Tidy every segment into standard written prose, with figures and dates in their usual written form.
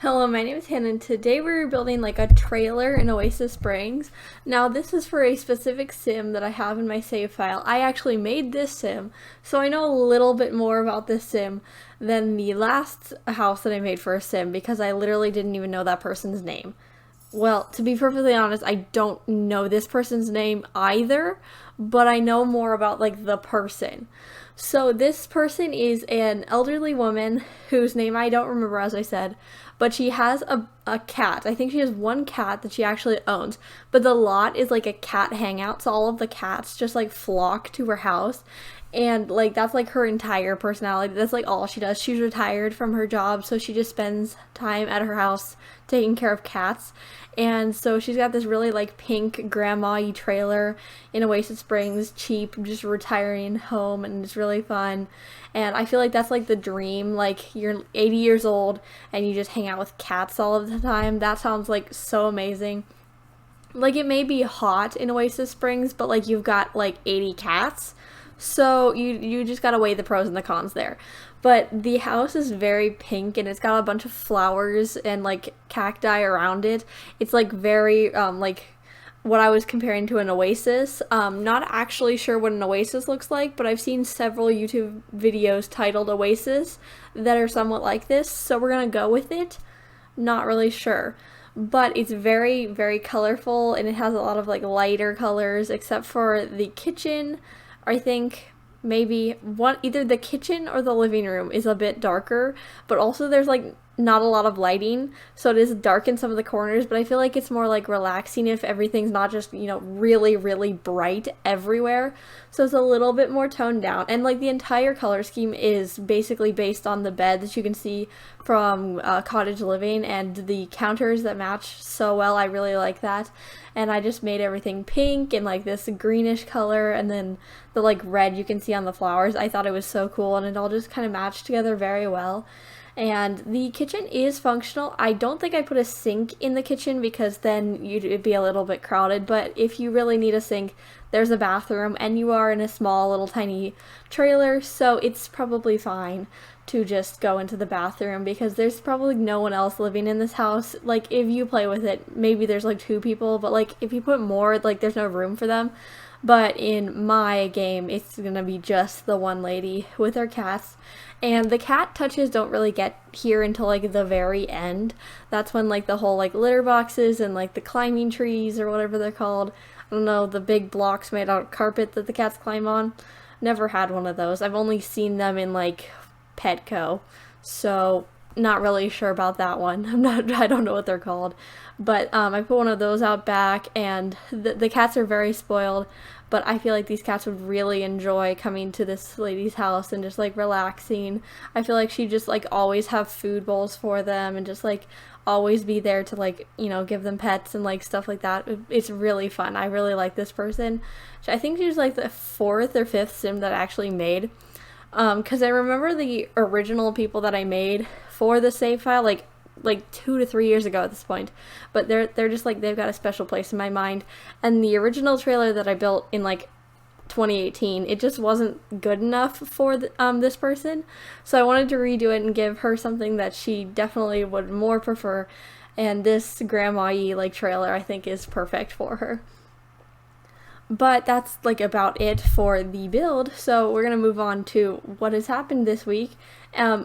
Hello, my name is Hannah, and today we're building like a trailer in Oasis Springs. Now, this is for a specific sim that I have in my save file. I actually made this sim, so I know a little bit more about this sim than the last house that I made for a sim because I literally didn't even know that person's name. Well, to be perfectly honest, I don't know this person's name either, but I know more about like the person. So this person is an elderly woman whose name I don't remember, as I said, but she has a cat. I think she has one cat that she actually owns, but the lot is like a cat hangout, so all of the cats just like flock to her house. And like that's like her entire personality. That's like all she does. She's retired from her job, so she just spends time at her house taking care of cats. And so she's got this really like pink grandma-y trailer in Oasis Springs, cheap, just retiring home, and it's really fun. And I feel like that's like the dream. Like you're 80 years old and you just hang out with cats all of the time. That sounds like so amazing. Like it may be hot in Oasis Springs, but like you've got like 80 cats. So you just gotta weigh the pros and the cons there. But the house is very pink and it's got a bunch of flowers and like cacti around it. It's like very like what I was comparing to an oasis. Not actually sure what an oasis looks like, but I've seen several YouTube videos titled Oasis that are somewhat like this, so we're gonna go with it. Not really sure. But it's very, very colorful and it has a lot of like lighter colors, except for the kitchen. I think maybe one either the kitchen or the living room is a bit darker, but also there's like not a lot of lighting, so it is dark in some of the corners, but I feel like it's more like relaxing if everything's not just, really, really bright everywhere. So it's a little bit more toned down. And like the entire color scheme is basically based on the bed that you can see from Cottage Living and the counters that match so well. I really like that. And I just made everything pink and like this greenish color, and then the like red you can see on the flowers. I thought it was so cool, and it all just kind of matched together very well. And the kitchen is functional. I don't think I put a sink in the kitchen because then it'd be a little bit crowded, but if you really need a sink, there's a bathroom, and you are in a small little tiny trailer, so it's probably fine to just go into the bathroom because there's probably no one else living in this house. Like if you play with it, maybe there's like two people, but like if you put more, like there's no room for them. But in my game, it's gonna be just the one lady with her cats. And the cat touches don't really get here until like the very end. That's when like the whole like litter boxes and like the climbing trees or whatever they're called. I don't know, the big blocks made out of carpet that the cats climb on. Never had one of those. I've only seen them in like Petco. So not really sure about that one. I don't know what they're called. But I put one of those out back, and the cats are very spoiled, but I feel like these cats would really enjoy coming to this lady's house and just like relaxing. I feel like she'd just like always have food bowls for them and just like always be there to like, give them pets and like stuff like that. It's really fun. I really like this person. I think she was like the fourth or fifth sim that I actually made. Because I remember the original people that I made for the save file, like 2 to 3 years ago at this point, but they're just like they've got a special place in my mind. And the original trailer that I built in like 2018, it just wasn't good enough for this person, so I wanted to redo it and give her something that she definitely would more prefer. And this grandma-y like trailer I think is perfect for her. But that's like about it for the build, so we're gonna move on to what has happened this week,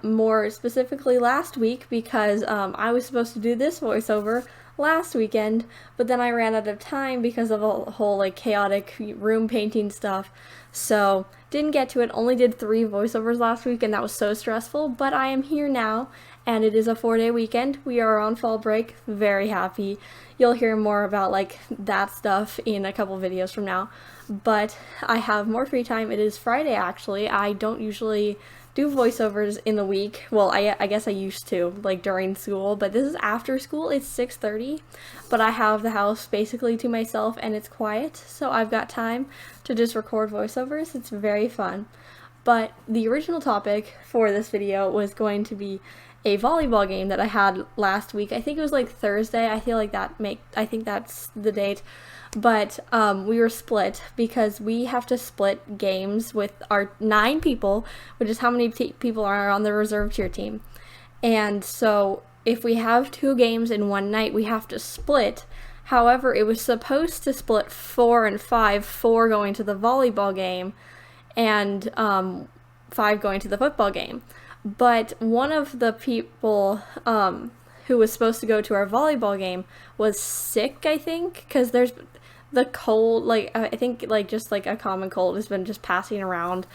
more specifically last week, because I was supposed to do this voiceover last weekend, but then I ran out of time because of a whole like chaotic room painting stuff, so didn't get to it. Only did 3 voiceovers last week, and that was so stressful, but I am here now, and it is a 4-day weekend. We are on fall break, very happy. You'll hear more about like that stuff in a couple videos from now, but I have more free time. It is Friday actually. I don't usually do voiceovers in the week. Well, I guess I used to, like during school, but this is after school. It's 6:30, but I have the house basically to myself and it's quiet, so I've got time to just record voiceovers. It's very fun. But the original topic for this video was going to be a volleyball game that I had last week. I think it was like Thursday. I think that's the date. But we were split because we have to split games with our 9 people, which is how many people are on the reserve cheer team. And so if we have 2 games in one night, we have to split. However, it was supposed to split 4 and 5, 4 going to the volleyball game and 5 going to the football game. But one of the people who was supposed to go to our volleyball game was sick, I think, because there's the cold, like, I think, like, just, like, a common cold has been just passing around.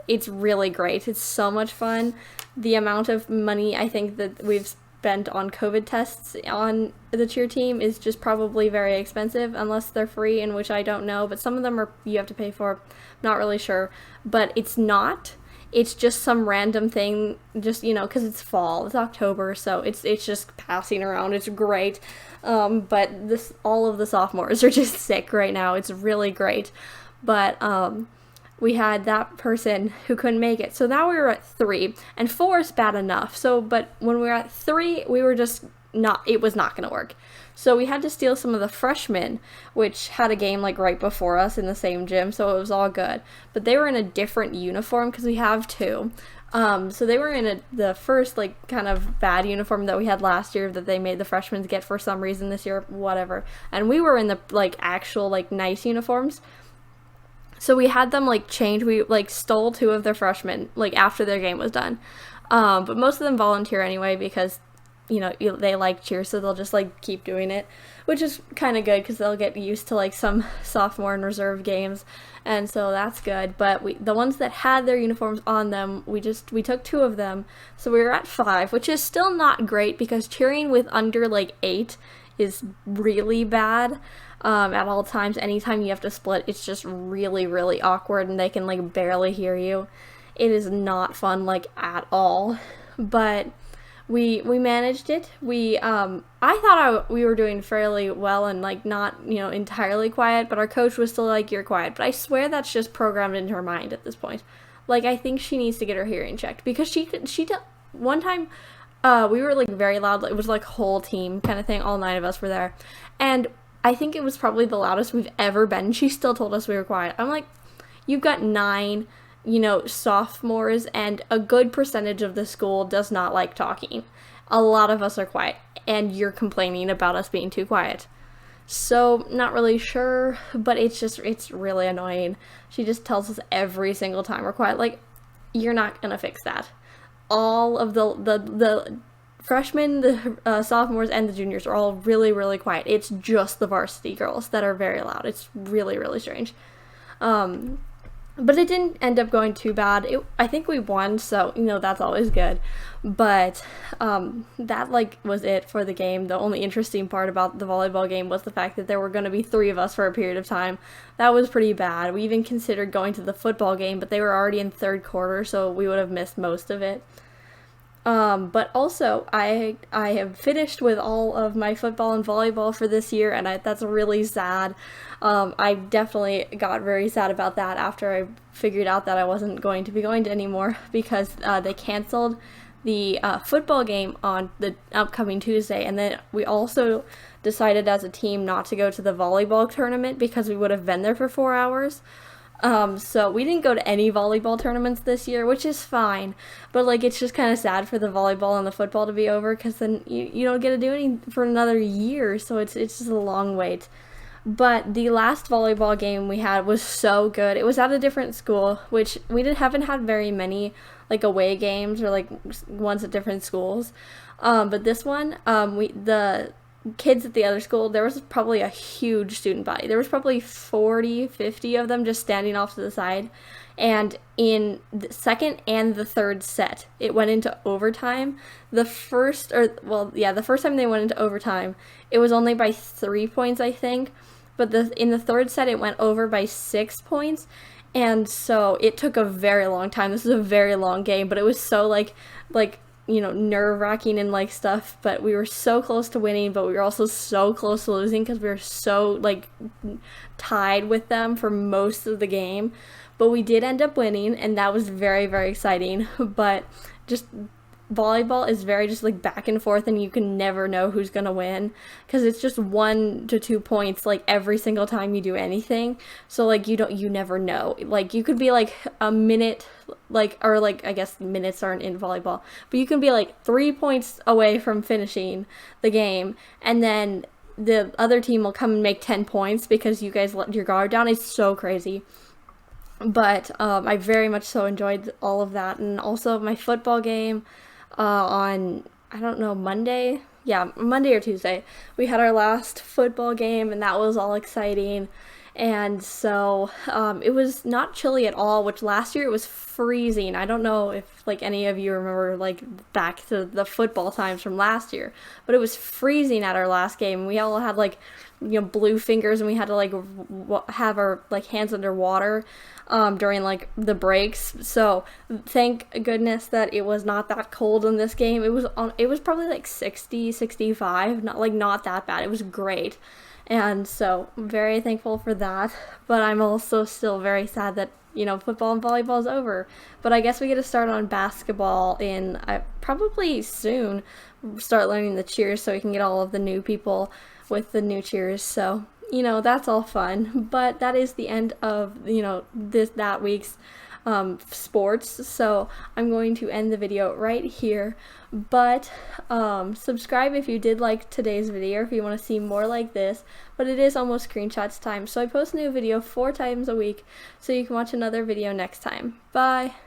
It's really great. It's so much fun. The amount of money I think that we've spent on COVID tests on the cheer team is just probably very expensive, unless they're free, in which I don't know, but some of them are you have to pay for. Not really sure, but it's not. It's just some random thing, just, you know, because it's fall, it's October, so it's just passing around. It's great, but all of the sophomores are just sick right now. It's really great, but we had that person who couldn't make it. So now we were at 3, and 4 is bad enough. So, but when we were at 3, we were just it was not going to work. So we had to steal some of the freshmen, which had a game like right before us in the same gym, so it was all good. But they were in a different uniform because we have 2. So they were in the first like kind of bad uniform that we had last year that they made the freshmen get for some reason this year, whatever. And we were in the like actual like nice uniforms. So we had them like change. We like stole 2 of their freshmen like after their game was done. But most of them volunteer anyway because, you know, they like cheer, so they'll just like keep doing it, which is kind of good because they'll get used to like some sophomore and reserve games, and so that's good. But the ones that had their uniforms on them, we took 2 of them, so we were at 5, which is still not great because cheering with under like 8 is really bad. At all times, anytime you have to split, it's just really, really awkward, and they can like barely hear you. It is not fun like at all, but we managed it. I thought we were doing fairly well and like not, you know, entirely quiet, but our coach was still like, "You're quiet." But I swear that's just programmed into her mind at this point. Like, I think she needs to get her hearing checked because one time we were like very loud. It was like whole team kind of thing. All 9 of us were there, and I think it was probably the loudest we've ever been. She still told us we were quiet. I'm like, you've got 9, you know, sophomores, and a good percentage of the school does not like talking. A lot of us are quiet, and you're complaining about us being too quiet. So, not really sure, but it's really annoying. She just tells us every single time we're quiet. Like, you're not gonna fix that. All of the freshmen, the sophomores, and the juniors are all really, really quiet. It's just the varsity girls that are very loud. It's really, really strange. But it didn't end up going too bad. I think we won, so, you know, that's always good. But that, like, was it for the game. The only interesting part about the volleyball game was the fact that there were going to be 3 of us for a period of time. That was pretty bad. We even considered going to the football game, but they were already in 3rd quarter, so we would have missed most of it. But also, I have finished with all of my football and volleyball for this year, and that's really sad. I definitely got very sad about that after I figured out that I wasn't going to be going to anymore because they canceled the football game on the upcoming Tuesday, and then we also decided as a team not to go to the volleyball tournament because we would have been there for 4 hours. So we didn't go to any volleyball tournaments this year, which is fine, but like it's just kind of sad for the volleyball and the football to be over because then you don't get to do any for another year, so it's just a long wait. But the last volleyball game we had was so good. It was at a different school, which haven't had very many like away games or like ones at different schools. But this one, the kids at the other school, there was probably a huge student body. There was probably 40, 50 of them just standing off to the side. And in the 2nd and the 3rd set, it went into overtime. The first time they went into overtime, it was only by 3 points, I think. But in the 3rd set, it went over by 6 points. And so it took a very long time. This is a very long game, but it was so like you know, nerve-wracking and like stuff, but we were so close to winning, but we were also so close to losing because we were so like tied with them for most of the game. But we did end up winning, and that was very, very exciting. But just volleyball is very just like back and forth, and you can never know who's gonna win because it's just 1 to 2 points like every single time you do anything. So like you never know. Like you could be like a minute, like, or like I guess minutes aren't in volleyball, but you can be like 3 points away from finishing the game, and then the other team will come and make 10 points because you guys let your guard down. It's so crazy. But I very much so enjoyed all of that. And also my football game on, I don't know, Monday? Yeah, Monday or Tuesday. We had our last football game, and that was all exciting. And so it was not chilly at all, which last year it was freezing. I don't know if like any of you remember like back to the football times from last year, but it was freezing at our last game. We all had like, you know, blue fingers, and we had to like have our like hands underwater during like the breaks. So thank goodness that it was not that cold in this game. It was probably like 60, 65, not that bad. It was great. And so I'm very thankful for that, but I'm also still very sad that, you know, football and volleyball is over. But I guess we get to start on basketball in probably soon, start learning the cheers so we can get all of the new people with the new cheers. So, you know, that's all fun. But that is the end of, you know, that week's sports. So I'm going to end the video right here. But subscribe if you did like today's video, if you want to see more like this. But it is almost screenshots time, so I post a new video 4 times a week, so you can watch another video next time. Bye!